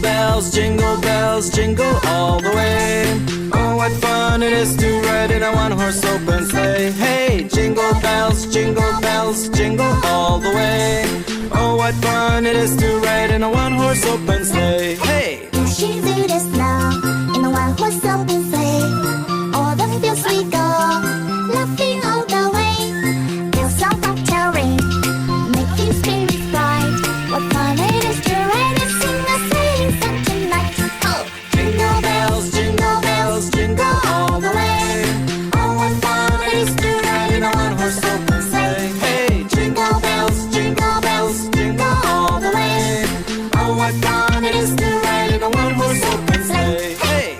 bells, jingle all the way. Oh, what fun it is to ride in a one-horse open sleigh. Hey, jingle bells, jingle all the way. Oh, what fun it is to ride in a one-horse open sleigh. Hey! Dashing through the snow in a one-horse open sleigh. O'er the fields we go, laughing all the way. Bells on bobtail ring, making spirits bright. What fun it is to ride and sing a sleighing song tonight! Oh, Jingle bells, jingle all the way. Oh, what fun it is to ride in a one-horse open sleigh. Hey, jingle bells, jingle all the way. Oh, what fun it is to ride in a one-horse open sleigh. Hey!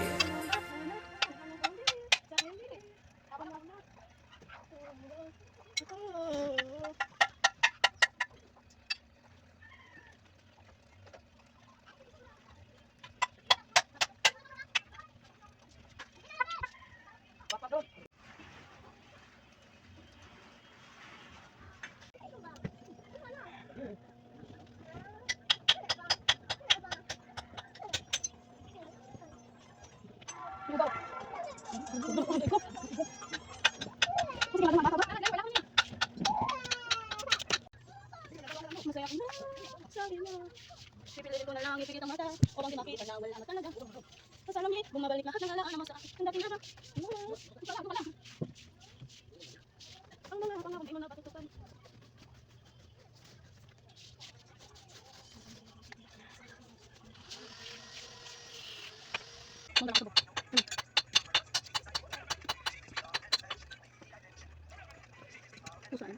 Masaya ko na. Sabi mo. Pipiliin ko na lang ipikit ang mata. O bang dinakita na wala na talaga. Sa salamit, bumabalik lahat ng alaan mo sa akin. Ang dati na ba? Pagkago ka lang. Ang mga pangako di mo napatutupan. Magdala ka ba? Saan?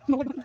Magdala.